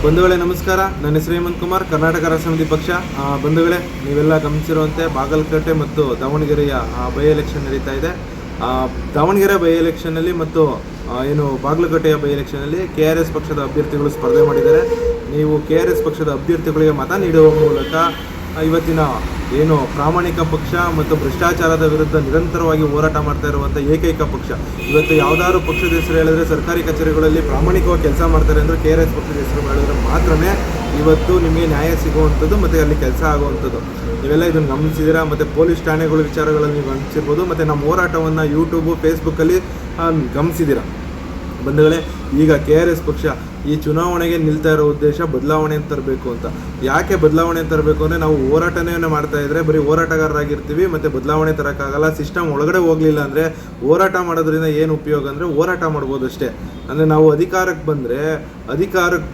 ಬಂಧುಗಳೇ ನಮಸ್ಕಾರ. ನನ್ನ ಹೆಸರು ಹೇಮಂತ್ ಕುಮಾರ್, ಕರ್ನಾಟಕ ರಾಷ್ಟ್ರ ಸಮಿತಿ ಪಕ್ಷ. ಬಂಧುಗಳೇ, ನೀವೆಲ್ಲ ಗಮನಿಸಿರುವಂತೆ ಬಾಗಲಕೋಟೆ ಮತ್ತು ದಾವಣಗೆರೆಯ ಬೈ ಎಲೆಕ್ಷನ್ ನಡೀತಾ ಇದೆ. ದಾವಣಗೆರೆ ಬೈ ಎಲೆಕ್ಷನ್ನಲ್ಲಿ ಮತ್ತು ಬಾಗಲಕೋಟೆಯ ಬೈ ಎಲೆಕ್ಷನ್ನಲ್ಲಿ KRS ಪಕ್ಷದ ಅಭ್ಯರ್ಥಿಗಳು ಸ್ಪರ್ಧೆ ಮಾಡಿದ್ದಾರೆ. ನೀವು KRS ಪಕ್ಷದ ಅಭ್ಯರ್ಥಿಗಳಿಗೆ ಮತ ನೀಡುವ ಮೂಲಕ ಇವತ್ತಿನ ಪ್ರಾಮಾಣಿಕ ಪಕ್ಷ ಮತ್ತು ಭ್ರಷ್ಟಾಚಾರದ ವಿರುದ್ಧ ನಿರಂತರವಾಗಿ ಹೋರಾಟ ಮಾಡ್ತಾ ಇರುವಂಥ ಏಕೈಕ ಪಕ್ಷ. ಇವತ್ತು ಯಾವುದಾದ್ರು ಪಕ್ಷದ ಹೆಸರು ಹೇಳಿದ್ರೆ ಸರ್ಕಾರಿ ಕಚೇರಿಗಳಲ್ಲಿ ಪ್ರಾಮಾಣಿಕವಾಗಿ ಕೆಲಸ ಮಾಡ್ತಾರೆ ಅಂದರೆ KRS ಪಕ್ಷದ ಹೆಸರು ಹೇಳಿದ್ರೆ ಮಾತ್ರನೇ ಇವತ್ತು ನಿಮಗೆ ನ್ಯಾಯ ಸಿಗುವಂಥದ್ದು ಮತ್ತು ಅಲ್ಲಿ ಕೆಲಸ ಆಗುವಂಥದ್ದು. ನೀವೆಲ್ಲ ಇದನ್ನು ಗಮನಿಸಿದ್ದೀರಾ. ಮತ್ತು ಪೊಲೀಸ್ ಠಾಣೆಗಳ ವಿಚಾರಗಳನ್ನು ನೀವು ಗಮನಿಸಿರ್ಬೋದು. ಮತ್ತು ನಮ್ಮ ಹೋರಾಟವನ್ನು ಯೂಟ್ಯೂಬು ಫೇಸ್ಬುಕ್ಕಲ್ಲಿ ಗಮನಿಸಿದ್ದೀರಾ. ಬಂಧುಗಳೇ, ಈಗ KRS ಪಕ್ಷ ಈ ಚುನಾವಣೆಗೆ ನಿಲ್ತಾ ಇರೋ ಉದ್ದೇಶ ಬದಲಾವಣೆ ತರಬೇಕು ಅಂತ. ಯಾಕೆ ಬದಲಾವಣೆ ತರಬೇಕು ಅಂದರೆ, ನಾವು ಹೋರಾಟನೇ ಮಾಡ್ತಾ ಇದ್ದರೆ ಬರೀ ಹೋರಾಟಗಾರರಾಗಿರ್ತೀವಿ ಮತ್ತು ಬದಲಾವಣೆ ತರೋಕ್ಕಾಗಲ್ಲ. ಸಿಸ್ಟಮ್ ಒಳಗಡೆ ಹೋಗಲಿಲ್ಲ ಅಂದರೆ ಹೋರಾಟ ಮಾಡೋದ್ರಿಂದ ಏನು ಉಪಯೋಗ ಅಂದರೆ ಹೋರಾಟ ಮಾಡ್ಬೋದು ಅಷ್ಟೇ. ಅಂದರೆ ನಾವು ಅಧಿಕಾರಕ್ಕೆ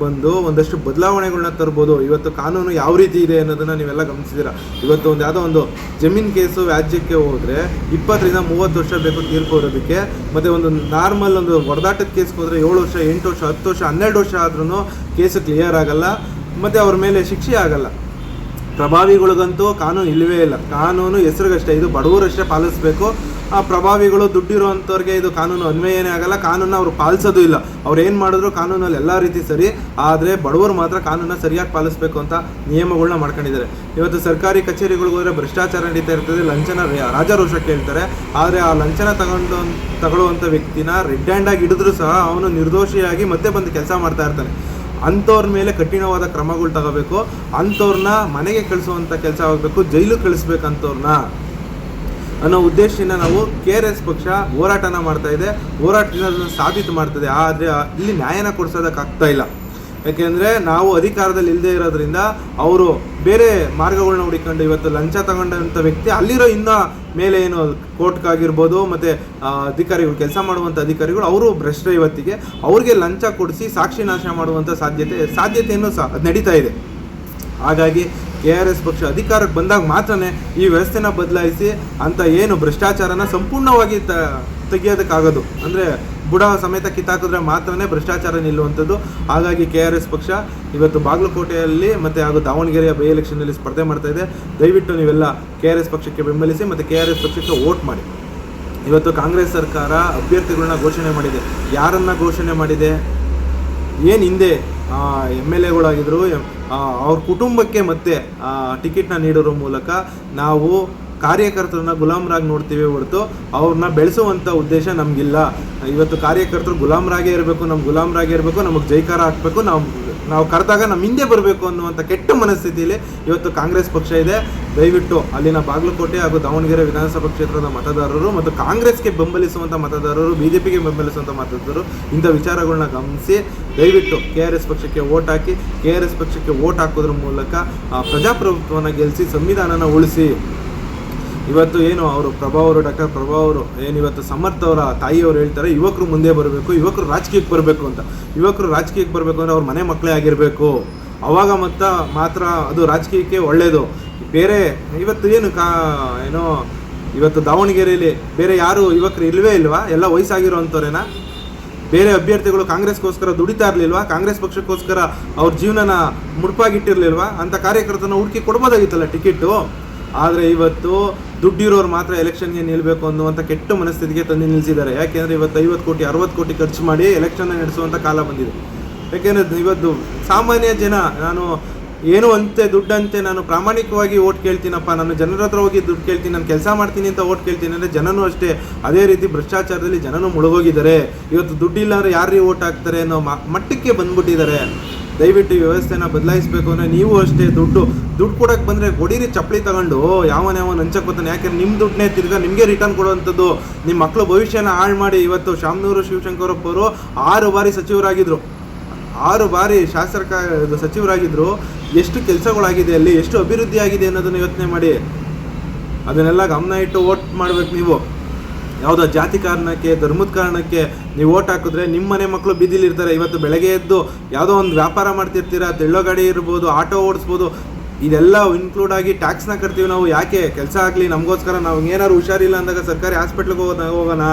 ಬಂದು ಒಂದಷ್ಟು ಬದಲಾವಣೆಗಳನ್ನ ತರ್ಬೋದು. ಇವತ್ತು ಕಾನೂನು ಯಾವ ರೀತಿ ಇದೆ ಅನ್ನೋದನ್ನು ನೀವೆಲ್ಲ ಗಮನಿಸಿದ್ದೀರಾ. ಇವತ್ತು ಯಾವುದೋ ಒಂದು ಜಮೀನು ಕೇಸು ವ್ಯಾಜ್ಯಕ್ಕೆ ಹೋದರೆ 20 ರಿಂದ 30 ವರ್ಷ ಬೇಕು ತೀರ್ಪು ಬರೋದಕ್ಕೆ. ಮತ್ತು ಒಂದು ನಾರ್ಮಲ್ ಒಂದು ಹೊಡೆದಾಟದ ಕೇಸ್ಗೆ ಹೋದರೆ 7 ವರ್ಷ, 8 ವರ್ಷ, 10 ವರ್ಷ, 12 ವರ್ಷ ಆದ್ರೂ ಕೇಸು ಕ್ಲಿಯರ್ ಆಗಲ್ಲ ಮತ್ತು ಅವ್ರ ಮೇಲೆ ಶಿಕ್ಷೆ ಆಗಲ್ಲ. ಪ್ರಭಾವಿಗಳಿಗಂತೂ ಕಾನೂನು ಇಲ್ಲವೇ ಇಲ್ಲ. ಕಾನೂನು ಹೆಸರಿಗಷ್ಟೇ, ಇದು ಬಡವರಷ್ಟೇ ಪಾಲಿಸಬೇಕು. ಆ ಪ್ರಭಾವಿಗಳು ದುಡ್ಡಿರುವಂಥವ್ರಿಗೆ ಇದು ಕಾನೂನು ಅನ್ವಯನೇ ಆಗಲ್ಲ. ಕಾನೂನು ಅವರು ಪಾಲಿಸೋದು ಇಲ್ಲ. ಅವ್ರು ಏನು ಮಾಡಿದ್ರು ಕಾನೂನಲ್ಲಿ ಎಲ್ಲ ರೀತಿ ಸರಿ, ಆದರೆ ಬಡವರು ಮಾತ್ರ ಕಾನೂನ ಸರಿಯಾಗಿ ಪಾಲಿಸಬೇಕು ಅಂತ ನಿಯಮಗಳನ್ನ ಮಾಡ್ಕೊಂಡಿದ್ದಾರೆ. ಇವತ್ತು ಸರ್ಕಾರಿ ಕಚೇರಿಗಳಿಗೆ ಹೋದರೆ ಭ್ರಷ್ಟಾಚಾರ ನಡೀತಾ ಇರ್ತದೆ, ಲಂಚನ ರಾಜಾರೋಷ ಕೇಳ್ತಾರೆ. ಆದರೆ ಆ ಲಂಚನ ತಗೊಳ್ಳುವಂಥ ವ್ಯಕ್ತಿನ ರೆಡ್ ಹ್ಯಾಂಡಾಗಿ ಹಿಡಿದ್ರೂ ಸಹ ಅವನು ನಿರ್ದೋಷಿಯಾಗಿ ಮತ್ತೆ ಬಂದು ಕೆಲಸ ಮಾಡ್ತಾ ಇರ್ತಾನೆ. ಅಂಥವ್ರ ಮೇಲೆ ಕಠಿಣವಾದ ಕ್ರಮಗಳು ತಗೋಬೇಕು. ಅಂಥವ್ರನ್ನ ಮನೆಗೆ ಕಳಿಸುವಂಥ ಕೆಲಸ ಆಗಬೇಕು, ಜೈಲಿಗೆ ಕಳಿಸ್ಬೇಕಂಥವ್ರನ್ನ ಅನ್ನೋ ಉದ್ದೇಶದಿಂದ ನಾವು KRS ಪಕ್ಷ ಹೋರಾಟನ ಮಾಡ್ತಾ ಇದೆ. ಹೋರಾಟದಿಂದ ಅದನ್ನು ಸಾಬೀತು ಮಾಡ್ತದೆ. ಆದರೆ ಇಲ್ಲಿ ನ್ಯಾಯನ ಕೊಡಿಸೋದಕ್ಕಾಗ್ತಾ ಇಲ್ಲ. ಯಾಕೆಂದರೆ ನಾವು ಅಧಿಕಾರದಲ್ಲಿ ಇಲ್ಲದೆ ಇರೋದ್ರಿಂದ ಅವರು ಬೇರೆ ಮಾರ್ಗಗಳನ್ನ ಹುಡುಕೊಂಡು ಇವತ್ತು ಲಂಚ ತಗೊಂಡಂಥ ವ್ಯಕ್ತಿ ಅಲ್ಲಿರೋ ಇನ್ನೂ ಮೇಲೆ ಕೋರ್ಟ್ಗಾಗಿರ್ಬೋದು ಮತ್ತು ಅಧಿಕಾರಿಗಳು, ಕೆಲಸ ಮಾಡುವಂಥ ಅಧಿಕಾರಿಗಳು ಅವರು ಭ್ರಷ್ಟ. ಇವತ್ತಿಗೆ ಅವ್ರಿಗೆ ಲಂಚ ಕೊಡಿಸಿ ಸಾಕ್ಷಿ ನಾಶ ಮಾಡುವಂಥ ಸಾಧ್ಯತೆಯನ್ನು ಸಹ ಅದು ನಡೀತಾ ಇದೆ. ಹಾಗಾಗಿ KRS ಪಕ್ಷ ಅಧಿಕಾರಕ್ಕೆ ಬಂದಾಗ ಮಾತ್ರನೇ ಈ ವ್ಯವಸ್ಥೆನ ಬದಲಾಯಿಸಿ ಅಂತ ಭ್ರಷ್ಟಾಚಾರನ ಸಂಪೂರ್ಣವಾಗಿ ತೆಗಿಯೋದಕ್ಕಾಗೋದು. ಅಂದರೆ ಬುಡ ಸಮೇತ ಕಿತ್ತಾಕಿದ್ರೆ ಮಾತ್ರನೇ ಭ್ರಷ್ಟಾಚಾರ ನಿಲ್ಲುವಂಥದ್ದು. ಹಾಗಾಗಿ KRS ಪಕ್ಷ ಇವತ್ತು ಬಾಗಲಕೋಟೆಯಲ್ಲಿ ಮತ್ತು ಹಾಗೂ ದಾವಣಗೆರೆಯ ಬೈ ಎಲೆಕ್ಷನ್ನಲ್ಲಿ ಸ್ಪರ್ಧೆ ಮಾಡ್ತಾ ಇದೆ. ದಯವಿಟ್ಟು ನೀವೆಲ್ಲ KRS ಪಕ್ಷಕ್ಕೆ ಬೆಂಬಲಿಸಿ ಮತ್ತು KRS ಪಕ್ಷಕ್ಕೆ ವೋಟ್ ಮಾಡಿ. ಇವತ್ತು ಕಾಂಗ್ರೆಸ್ ಸರ್ಕಾರ ಅಭ್ಯರ್ಥಿಗಳನ್ನ ಘೋಷಣೆ ಮಾಡಿದೆ. ಯಾರನ್ನು ಘೋಷಣೆ ಮಾಡಿದೆ? ಏನು ಹಿಂದೆ MLAಗಳಾಗಿದ್ದರು, ಅವ್ರ ಕುಟುಂಬಕ್ಕೆ ಮತ್ತೆ ಟಿಕೆಟ್ನ ನೀಡೋದ್ರ ಮೂಲಕ ನಾವು ಕಾರ್ಯಕರ್ತರನ್ನ ಗುಲಾಮರಾಗಿ ನೋಡ್ತೀವಿ ಹೊರತು ಅವ್ರನ್ನ ಬೆಳೆಸುವಂಥ ಉದ್ದೇಶ ನಮಗಿಲ್ಲ. ಇವತ್ತು ಕಾರ್ಯಕರ್ತರು ಗುಲಾಮರಾಗೇ ಇರಬೇಕು, ನಮಗೆ ಜೈಕಾರ ಹಾಕಬೇಕು, ನಾವು ಕರೆದಾಗ ನಮ್ಮ ಹಿಂದೆ ಬರಬೇಕು ಅನ್ನುವಂಥ ಕೆಟ್ಟ ಮನಸ್ಥಿತಿಯಲ್ಲಿ ಇವತ್ತು ಕಾಂಗ್ರೆಸ್ ಪಕ್ಷ ಇದೆ. ದಯವಿಟ್ಟು ಅಲ್ಲಿನ ಬಾಗಲಕೋಟೆ ಹಾಗೂ ದಾವಣಗೆರೆ ವಿಧಾನಸಭಾ ಕ್ಷೇತ್ರದ ಮತದಾರರು ಮತ್ತು ಕಾಂಗ್ರೆಸ್ಗೆ ಬೆಂಬಲಿಸುವಂಥ ಮತದಾರರು, BJPಗೆ ಬೆಂಬಲಿಸುವಂಥ ಮತದಾರರು ಇಂಥ ವಿಚಾರಗಳನ್ನ ಗಮನಿಸಿ ದಯವಿಟ್ಟು KRS ಪಕ್ಷಕ್ಕೆ ವೋಟ್ ಹಾಕಿ. KRS ಪಕ್ಷಕ್ಕೆ ವೋಟ್ ಹಾಕೋದ್ರ ಮೂಲಕ ಪ್ರಜಾಪ್ರಭುತ್ವನ ಗೆಲ್ಲಿಸಿ, ಸಂವಿಧಾನನ ಉಳಿಸಿ. ಇವತ್ತು ಅವರು ಡಾಕ್ಟರ್ ಪ್ರಭಾ ಅವರು ಇವತ್ತು ಸಮರ್ಥ ಅವರ ತಾಯಿಯವರು ಹೇಳ್ತಾರೆ, ಯುವಕರು ಮುಂದೆ ಬರಬೇಕು, ಯುವಕರು ರಾಜಕೀಯಕ್ಕೆ ಬರಬೇಕು ಅಂತ. ಯುವಕರು ರಾಜಕೀಯಕ್ಕೆ ಬರಬೇಕು ಅಂದರೆ ಅವ್ರ ಮನೆ ಮಕ್ಕಳೇ ಆಗಿರಬೇಕು. ಅವಾಗ ಮಾತ್ರ ಅದು ರಾಜಕೀಯಕ್ಕೆ ಒಳ್ಳೆಯದು. ಬೇರೆ ಇವತ್ತು ಇವತ್ತು ದಾವಣಗೆರೆಯಲ್ಲಿ ಬೇರೆ ಯಾರು ಯುವಕರು ಇಲ್ವೇ ಇಲ್ವಾ? ಎಲ್ಲ ವಯಸ್ಸಾಗಿರೋವಂಥವ್ರೇನಾ? ಬೇರೆ ಅಭ್ಯರ್ಥಿಗಳು ಕಾಂಗ್ರೆಸ್ಗೋಸ್ಕರ ದುಡಿತಾ ಇರಲಿಲ್ವಾ? ಕಾಂಗ್ರೆಸ್ ಪಕ್ಷಕ್ಕೋಸ್ಕರ ಅವ್ರ ಜೀವನನ ಮುಡುಪಾಗಿಟ್ಟಿರಲಿಲ್ವಾ? ಅಂಥ ಕಾರ್ಯಕರ್ತನ ಹುಡುಕಿ ಕೊಡ್ಬೋದಾಗಿತ್ತಲ್ಲ ಟಿಕೆಟು. ಆದರೆ ಇವತ್ತು ದುಡ್ಡಿರೋರು ಮಾತ್ರ ಎಲೆಕ್ಷನ್ಗೆ ನಿಲ್ಲಬೇಕು ಅನ್ನುವಂಥ ಕೆಟ್ಟ ಮನಸ್ಥಿತಿಗೆ ತಂದು ನಿಲ್ಲಿಸಿದ್ದಾರೆ. ಯಾಕೆಂದರೆ ಇವತ್ತು 50 ಕೋಟಿ 60 ಕೋಟಿ ಖರ್ಚು ಮಾಡಿ ಎಲೆಕ್ಷನ್ನ ನಡೆಸುವಂಥ ಕಾಲ ಬಂದಿದೆ. ಯಾಕೆಂದರೆ ಇವತ್ತು ಸಾಮಾನ್ಯ ಜನ, ನಾನು ದುಡ್ಡಂತೆ ನಾನು ಪ್ರಾಮಾಣಿಕವಾಗಿ ಓಟ್ ಕೇಳ್ತೀನಪ್ಪ, ನಾನು ಜನರ ಹತ್ರ ಹೋಗಿ ದುಡ್ಡು ಕೇಳ್ತೀನಿ, ನಾನು ಕೆಲಸ ಮಾಡ್ತೀನಿ ಅಂತ ಓಟ್ ಕೇಳ್ತೀನಿ ಅಂದರೆ ಜನನೂ ಅಷ್ಟೇ ಅದೇ ರೀತಿ ಭ್ರಷ್ಟಾಚಾರದಲ್ಲಿ ಜನನೂ ಮುಳುಗೋಗಿದ್ದಾರೆ. ಇವತ್ತು ದುಡ್ಡಿಲ್ಲ ಅಂದರೆ ಯಾರಿಗೆ ಓಟ್ ಹಾಕ್ತಾರೆ ಅನ್ನೋ ಮಟ್ಟಕ್ಕೆ ಬಂದ್ಬಿಟ್ಟಿದ್ದಾರೆ. ದಯವಿಟ್ಟು ಈ ವ್ಯವಸ್ಥೆನ ಬದಲಾಯಿಸಬೇಕು ಅಂದರೆ ನೀವು ಅಷ್ಟೇ ದುಡ್ಡು ಕೊಡೋಕ್ಕೆ ಬಂದರೆ ಕೊಡಿರಿ, ಚಪ್ಪಲಿ ತಗೊಂಡು ಯಾವನ ಹಂಚಕ್ಕೆ ಬರ್ತಾನೆ. ಯಾಕೆಂದ್ರೆ ನಿಮ್ಮ ದುಡ್ಡನ್ನೇ ತಿರ್ಗಾ ನಿಮಗೆ ರಿಟರ್ನ್ ಕೊಡುವಂಥದ್ದು. ನಿಮ್ಮ ಮಕ್ಕಳು ಭವಿಷ್ಯನ ಹಾಳು ಮಾಡಿ ಇವತ್ತು ಶಾಮನೂರು ಶಿವಶಂಕರಪ್ಪ ಅವರು 6 ಬಾರಿ ಸಚಿವರಾಗಿದ್ದರು, 6 ಬಾರಿ ಸಚಿವರಾಗಿದ್ದರು. ಎಷ್ಟು ಕೆಲಸಗಳಾಗಿದೆ ಅಲ್ಲಿ, ಎಷ್ಟು ಅಭಿವೃದ್ಧಿ ಆಗಿದೆ ಅನ್ನೋದನ್ನು ಯೋಚನೆ ಮಾಡಿ. ಅದನ್ನೆಲ್ಲ ಗಮನ ಇಟ್ಟು ವೋಟ್ ಮಾಡಬೇಕು ನೀವು. ಯಾವುದೋ ಜಾತಿ ಕಾರಣಕ್ಕೆ, ಧರ್ಮದ ಕಾರಣಕ್ಕೆ ನೀವು ಓಟ್ ಹಾಕಿದ್ರೆ ನಿಮ್ಮ ಮನೆ ಮಕ್ಕಳು ಬೀದಿಲಿರ್ತಾರೆ. ಇವತ್ತು ಬೆಳಗ್ಗೆ ಎದ್ದು ಯಾವುದೋ ಒಂದು ವ್ಯಾಪಾರ ಮಾಡ್ತಿರ್ತೀರ, ತೆಳ್ಳೋ ಗಾಡಿ ಇರ್ಬೋದು, ಆಟೋ ಓಡಿಸ್ಬೋದು, ಇದೆಲ್ಲ ಇನ್ಕ್ಲೂಡ್ ಆಗಿ ಟ್ಯಾಕ್ಸ್ನ ಕಟ್ತೀವಿ ನಾವು. ಯಾಕೆ? ಕೆಲಸ ಆಗಲಿ ನಮಗೋಸ್ಕರ. ನಾವು ಏನಾದ್ರು ಹುಷಾರಿಲ್ಲ ಅಂದಾಗ ಸರ್ಕಾರಿ ಹಾಸ್ಪಿಟ್ಲಿಗೆ ಹೋಗೋಣ.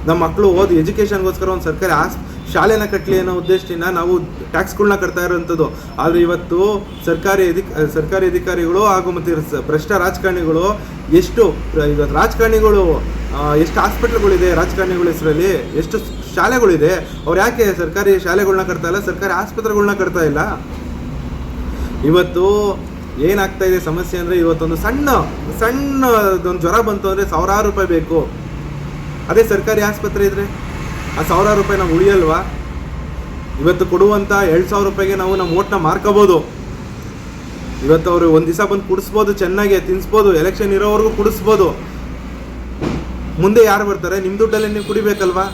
ನಮ್ಮ ಮಕ್ಕಳು ಎಜುಕೇಷನ್ಗೋಸ್ಕರ ಒಂದು ಸರ್ಕಾರಿ ಶಾಲೆನ ಕಟ್ಟಲಿ ಅನ್ನೋ ಉದ್ದೇಶದಿಂದ ನಾವು ಟ್ಯಾಕ್ಸ್ಗಳನ್ನ ಕಟ್ತಾ ಇರೋವಂಥದ್ದು. ಆದರೆ ಇವತ್ತು ಸರ್ಕಾರಿ ಅಧಿಕಾರಿಗಳು ಹಾಗೂ ಮತ್ತು ಭ್ರಷ್ಟ ರಾಜಕಾರಣಿಗಳು ಎಷ್ಟು ರಾಜಕಾರಣಿಗಳು ಎಷ್ಟು ಹಾಸ್ಪಿಟ್ಲ್ಗಳಿದೆ, ರಾಜಕಾರಣಿಗಳ ಹೆಸರಲ್ಲಿ ಎಷ್ಟು ಶಾಲೆಗಳಿದೆ, ಅವ್ರು ಯಾಕೆ ಸರ್ಕಾರಿ ಶಾಲೆಗಳನ್ನ ಕಟ್ತಾ ಇಲ್ಲ, ಸರ್ಕಾರಿ ಆಸ್ಪತ್ರೆಗಳನ್ನ ಕಟ್ತಾ ಇಲ್ಲ? ಇವತ್ತು ಏನಾಗ್ತಾ ಇದೆ ಸಮಸ್ಯೆ ಅಂದರೆ, ಇವತ್ತೊಂದು ಸಣ್ಣದೊಂದು ಜ್ವರ ಬಂತು ಅಂದರೆ ₹1,000 ಬೇಕು. ಅದೇ ಸರ್ಕಾರಿ ಆಸ್ಪತ್ರೆ ಇದ್ದರೆ ಆ ₹1,000 ನಾವು ಉಳಿಯಲ್ವಾ? ಇವತ್ತು ಕೊಡುವಂಥ ₹2,000 ನಾವು ನಮ್ಮ ಓಟ್ನ ಮಾರ್ಕೋಬೋದು. ಇವತ್ತು ಅವರು ಒಂದು ದಿವಸ ಬಂದು ಕುಡಿಸ್ಬೋದು, ಚೆನ್ನಾಗಿ ತಿನ್ನಿಸ್ಬೋದು, ಎಲೆಕ್ಷನ್ ಇರೋವರೆಗೂ ಕುಡಿಸ್ಬೋದು. ಮುಂದೆ ಯಾರು ಬರ್ತಾರೆ? ನಿಮ್ಮ ದುಡ್ಡಲ್ಲೇ ನೀವು ಕುಡಿಬೇಕಲ್ವಾ?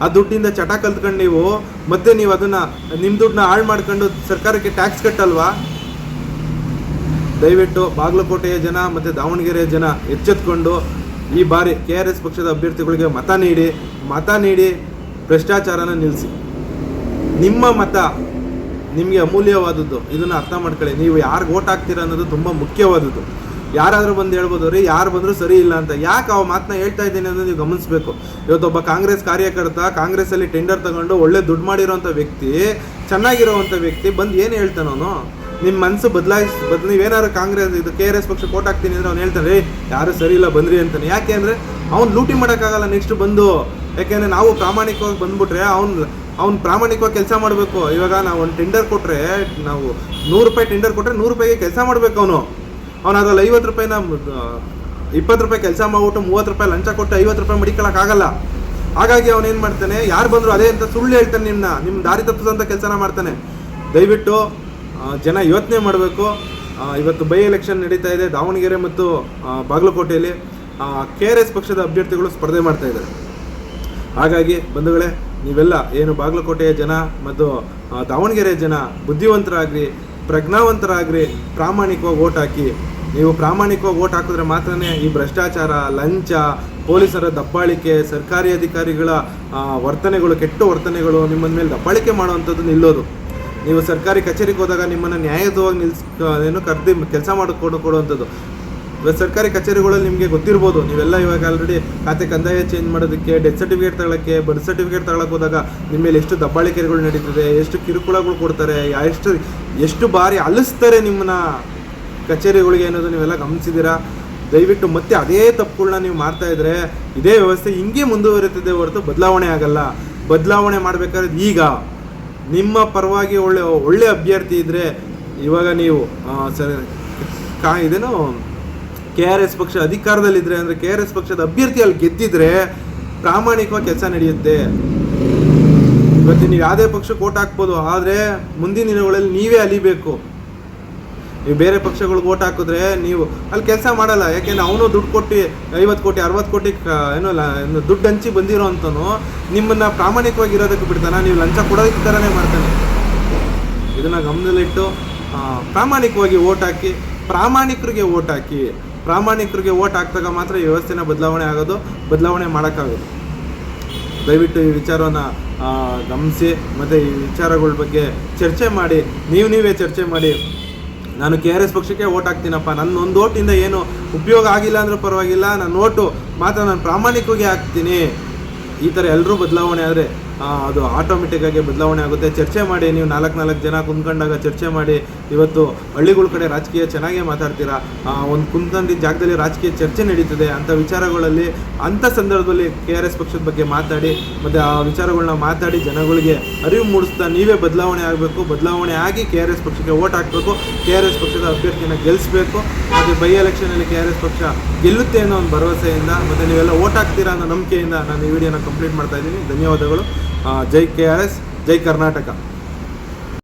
ಆ ದುಡ್ಡಿಂದ ಚಟ ಕಲ್ತ್ಕೊಂಡು ನೀವು ಅದನ್ನು ನಿಮ್ಮ ದುಡ್ಡನ್ನ ಹಾಳು ಮಾಡ್ಕೊಂಡು ಸರ್ಕಾರಕ್ಕೆ ಟ್ಯಾಕ್ಸ್ ಕಟ್ಟಲ್ವಾ? ದಯವಿಟ್ಟು ಬಾಗಲಕೋಟೆಯ ಜನ ಮತ್ತು ದಾವಣಗೆರೆಯ ಜನ ಎಚ್ಚೆತ್ಕೊಂಡು ಈ ಬಾರಿ KRS ಪಕ್ಷದ ಅಭ್ಯರ್ಥಿಗಳಿಗೆ ಮತ ನೀಡಿ ಭ್ರಷ್ಟಾಚಾರನ ನಿಲ್ಲಿಸಿ. ನಿಮ್ಮ ಮತ ನಿಮಗೆ ಅಮೂಲ್ಯವಾದದ್ದು, ಇದನ್ನು ಅರ್ಥ ಮಾಡ್ಕೊಳ್ಳಿ. ನೀವು ಯಾರಿಗೆ ಓಟ್ ಹಾಕ್ತೀರಾ ಅನ್ನೋದು ತುಂಬ ಮುಖ್ಯವಾದದ್ದು. ಯಾರಾದರೂ ಬಂದು ಹೇಳ್ಬೋದು ರೀ, ಯಾರು ಬಂದರೂ ಸರಿ ಇಲ್ಲ ಅಂತ. ಯಾಕೆ ಆ ಮಾತನ್ನ ಹೇಳ್ತಾ ಇದ್ದೀನಿ ಅನ್ನೋದು ನೀವು ಗಮನಿಸಬೇಕು. ಇವತ್ತೊಬ್ಬ ಕಾಂಗ್ರೆಸ್ ಕಾರ್ಯಕರ್ತ ಕಾಂಗ್ರೆಸ್ಸಲ್ಲಿ ಟೆಂಡರ್ ತಗೊಂಡು ಒಳ್ಳೆ ದುಡ್ಡು ಮಾಡಿರೋವಂಥ ವ್ಯಕ್ತಿ, ಚೆನ್ನಾಗಿರೋವಂಥ ವ್ಯಕ್ತಿ ಬಂದು ಏನು ಹೇಳ್ತಾನವನು? ನಿಮ್ಮ ಮನಸ್ಸು ನೀವೇನಾದ್ರು KRS ಪಕ್ಷಕ್ಕೆ ಓಟ್ ಹಾಕ್ತೀನಿ ಅಂದರೆ ಅವ್ನು ಹೇಳ್ತಾನೆ ರೀ ಯಾರು ಸರಿ ಇಲ್ಲ ಬಂದ್ರಿ ಅಂತಾನೆ. ಯಾಕೆ ಅಂದರೆ ಅವ್ನು ಲೂಟಿ ಮಾಡೋಕ್ಕಾಗಲ್ಲ ನೆಕ್ಸ್ಟ್ ಬಂದು. ಯಾಕೆಂದರೆ ನಾವು ಪ್ರಾಮಾಣಿಕವಾಗಿ ಬಂದ್ಬಿಟ್ರೆ ಅವ್ನು ಪ್ರಾಮಾಣಿಕವಾಗಿ ಕೆಲಸ ಮಾಡಬೇಕು. ಇವಾಗ ನಾವು ಒಂದು ಟೆಂಡರ್ ಕೊಟ್ಟರೆ, ನಾವು ₹100 ಟೆಂಡರ್ ಕೊಟ್ಟರೆ ₹100ಗೆ ಕೆಲಸ ಮಾಡಬೇಕು. ಅವನು ಅದ್ರಲ್ಲಿ ₹50 ₹20 ಕೆಲಸ ಮಾಡ್ಬಿಟ್ಟು ₹30 ಲಂಚ ಕೊಟ್ಟು ₹50 ಮಡಿಕೊಳ್ಳೋಕ್ಕಾಗಲ್ಲ. ಹಾಗಾಗಿ ಅವನೇನು ಮಾಡ್ತಾನೆ, ಯಾರು ಬಂದರೂ ಅದೇ ಅಂತ ಸುಳ್ಳು ಹೇಳ್ತಾನೆ, ನಿಮ್ಮ ದಾರಿ ತಪ್ಪಿಸೋಂಥ ಕೆಲಸನ ಮಾಡ್ತಾನೆ. ದಯವಿಟ್ಟು ಜನ ಯೋಚನೆ ಮಾಡಬೇಕು. ಇವತ್ತು ಬೈ ಎಲೆಕ್ಷನ್ ನಡೀತಾ ಇದೆ ದಾವಣಗೆರೆ ಮತ್ತು ಬಾಗಲಕೋಟೆಯಲ್ಲಿ. KRS ಪಕ್ಷದ ಅಭ್ಯರ್ಥಿಗಳು ಸ್ಪರ್ಧೆ ಮಾಡ್ತಾ ಇದ್ದಾರೆ. ಹಾಗಾಗಿ ಬಂಧುಗಳೇ, ನೀವೆಲ್ಲ ಏನು ಬಾಗಲಕೋಟೆಯ ಜನ ಮತ್ತು ದಾವಣಗೆರೆಯ ಜನ ಬುದ್ಧಿವಂತರಾಗ್ರಿ, ಪ್ರಜ್ಞಾವಂತರಾಗ್ರಿ, ಪ್ರಾಮಾಣಿಕವಾಗಿ ಓಟ್ ಹಾಕಿ. ನೀವು ಪ್ರಾಮಾಣಿಕವಾಗಿ ಓಟ್ ಹಾಕಿದ್ರೆ ಮಾತ್ರನೇ ಈ ಭ್ರಷ್ಟಾಚಾರ, ಲಂಚ, ಪೊಲೀಸರ ದಬ್ಬಾಳಿಕೆ, ಸರ್ಕಾರಿ ಅಧಿಕಾರಿಗಳ ವರ್ತನೆಗಳು, ಕೆಟ್ಟ ವರ್ತನೆಗಳು, ನಿಮ್ಮನ ಮೇಲೆ ದಬ್ಬಾಳಿಕೆ ಮಾಡುವಂಥದ್ದು ನಿಲ್ಲೋದು. ನೀವು ಸರ್ಕಾರಿ ಕಚೇರಿಗೆ ಹೋದಾಗ ನಿಮ್ಮನ್ನು ನ್ಯಾಯಯುತವಾಗಿ ಕರೆದು ಕೆಲಸ ಕೊಡುವಂಥದ್ದು. ಇವತ್ತು ಸರ್ಕಾರಿ ಕಚೇರಿಗಳಲ್ಲಿ ನಿಮಗೆ ಗೊತ್ತಿರ್ಬೋದು, ನೀವೆಲ್ಲ ಇವಾಗ ಆಲ್ರೆಡಿ ಖಾತೆ ಕಂದಾಯ ಚೇಂಜ್ ಮಾಡೋದಕ್ಕೆ, ಡೆತ್ ಸರ್ಟಿಫಿಕೇಟ್ ತಗೊಳ್ಳೋಕ್ಕೆ, ಬರ್ತ್ ಸರ್ಟಿಫಿಕೇಟ್ ತಗೊಳ್ಳೋಕೆ ಹೋದಾಗ ನಿಮ್ಮ ಮೇಲೆ ಎಷ್ಟು ದಬ್ಬಾಳಿಕೆಗಳು ನಡೀತದೆ, ಎಷ್ಟು ಕಿರುಕುಳಗಳು ಕೊಡ್ತಾರೆ, ಎಷ್ಟು ಬಾರಿ ಅಲಿಸ್ತಾರೆ ನಿಮ್ಮನ್ನ ಕಚೇರಿಗಳಿಗೆ ಅನ್ನೋದು ನೀವೆಲ್ಲ ಗಮನಿಸಿದ್ದೀರಾ. ದಯವಿಟ್ಟು ಮತ್ತೆ ಅದೇ ತಪ್ಪುಗಳನ್ನ ನೀವು ಮಾಡ್ತಾ ಇದ್ರೆ ಇದೇ ವ್ಯವಸ್ಥೆ ಹಿಂಗೆ ಮುಂದುವರಿಯುತ್ತದೆ ಹೊರತು ಬದಲಾವಣೆ ಆಗಲ್ಲ. ಬದಲಾವಣೆ ಮಾಡಬೇಕಾದ್ರೆ ಈಗ ನಿಮ್ಮ ಪರವಾಗಿ ಒಳ್ಳೆ ಅಭ್ಯರ್ಥಿ ಇದ್ದರೆ, ಇವಾಗ ನೀವು ಇದೇನು KRS ಪಕ್ಷ ಅಧಿಕಾರದಲ್ಲಿದ್ದರೆ ಅಂದರೆ KRS ಪಕ್ಷದ ಅಭ್ಯರ್ಥಿ ಅಲ್ಲಿ ಗೆದ್ದಿದ್ರೆ ಪ್ರಾಮಾಣಿಕವಾಗಿ ಕೆಲಸ ನಡೆಯುತ್ತೆ. ಇವತ್ತು ನೀವು ಯಾವುದೇ ಪಕ್ಷಕ್ಕೆ ಓಟ್ ಹಾಕ್ಬೋದು, ಆದರೆ ಮುಂದಿನ ದಿನಗಳಲ್ಲಿ ನೀವೇ ಅಲಿಬೇಕು. ನೀವು ಬೇರೆ ಪಕ್ಷಗಳಿಗೆ ಓಟ್ ಹಾಕಿದ್ರೆ ನೀವು ಅಲ್ಲಿ ಕೆಲಸ ಮಾಡಲ್ಲ. ಯಾಕೆಂದರೆ ಅವನು ದುಡ್ಡು ಕೊಟ್ಟು 50 ಕೋಟಿ 60 ಕೋಟಿ ದುಡ್ಡು ಹಂಚಿ ಬಂದಿರೋ ಅಂತನೂ ನಿಮ್ಮನ್ನು ಪ್ರಾಮಾಣಿಕವಾಗಿ ಇರೋದಕ್ಕೆ ಬಿಡ್ತಾನೆ, ನೀವು ಲಂಚ ಕೊಡೋದಕ್ಕೆ ಥರನೇ ಮಾಡ್ತಾನೆ. ಇದನ್ನು ಗಮನದಲ್ಲಿಟ್ಟು ಪ್ರಾಮಾಣಿಕವಾಗಿ ಓಟ್ ಹಾಕಿ, ಪ್ರಾಮಾಣಿಕರಿಗೆ ಓಟ್ ಹಾಕಿದಾಗ ಮಾತ್ರ ಈ ವ್ಯವಸ್ಥೆನ ಬದಲಾವಣೆ ಮಾಡೋಕ್ಕಾಗೋದು. ದಯವಿಟ್ಟು ಈ ವಿಚಾರವನ್ನು ಗಮನಿಸಿ ಮತ್ತು ಈ ವಿಚಾರಗಳ ಬಗ್ಗೆ ಚರ್ಚೆ ಮಾಡಿ, ನೀವೇ ಚರ್ಚೆ ಮಾಡಿ. ನಾನು KRS ಪಕ್ಷಕ್ಕೆ ಓಟ್ ಹಾಕ್ತೀನಪ್ಪ, ನನ್ನ ಒಂದು ಓಟಿಂದ ಏನು ಉಪಯೋಗ ಆಗಿಲ್ಲ ಅಂದರೂ ಪರವಾಗಿಲ್ಲ, ನನ್ನ ಓಟು ಮಾತ್ರ ನಾನು ಪ್ರಾಮಾಣಿಕವಾಗಿ ಹಾಕ್ತೀನಿ. ಈ ಥರ ಎಲ್ಲರೂ ಬದಲಾವಣೆ ಆದರೆ ಅದು ಆಟೋಮೆಟಿಕ್ಕಾಗಿ ಬದಲಾವಣೆ ಆಗುತ್ತೆ. ಚರ್ಚೆ ಮಾಡಿ, ನೀವು 4 ಜನ ಕುಂತ್ಕೊಂಡಾಗ ಚರ್ಚೆ ಮಾಡಿ. ಇವತ್ತು ಹಳ್ಳಿಗಳ ಕಡೆ ರಾಜಕೀಯ ಚೆನ್ನಾಗೇ ಮಾತಾಡ್ತೀರಾ, ಒಂದು ಕುಂತ್ಕೊಂಡಿದ್ದ ಜಾಗದಲ್ಲಿ ರಾಜಕೀಯ ಚರ್ಚೆ ನಡೀತದೆ. ಅಂಥ ವಿಚಾರಗಳಲ್ಲಿ, ಅಂಥ ಸಂದರ್ಭದಲ್ಲಿ KRS ಪಕ್ಷದ ಬಗ್ಗೆ ಮಾತಾಡಿ, ಮತ್ತು ಆ ವಿಚಾರಗಳನ್ನ ಮಾತಾಡಿ ಜನಗಳಿಗೆ ಅರಿವು ಮೂಡಿಸ್ತಾ ನೀವೇ ಬದಲಾವಣೆ ಆಗಬೇಕು. ಬದಲಾವಣೆ ಆಗಿ KRS ಪಕ್ಷಕ್ಕೆ ಓಟ್ ಹಾಕಬೇಕು, KRS ಪಕ್ಷದ ಅಭ್ಯರ್ಥಿನ ಗೆಲ್ಲಿಸಬೇಕು. ಮತ್ತು ಬೈ ಎಲೆಕ್ಷನಲ್ಲಿ KRS ಪಕ್ಷ ಗೆಲ್ಲುತ್ತೆ ಅನ್ನೋ ಒಂದು ಭರವಸೆಯಿಂದ, ಮತ್ತು ನೀವೆಲ್ಲ ಓಟ್ ಹಾಕ್ತೀರಾ ಅನ್ನೋ ನಂಬಿಕೆಯಿಂದ ನಾನು ಈ ವಿಡಿಯೋನ ಕಂಪ್ಲೀಟ್ ಮಾಡ್ತಾ ಇದ್ದೀನಿ. ಧನ್ಯವಾದಗಳು. ಜೈ KRS, ಜೈ ಕರ್ನಾಟಕ.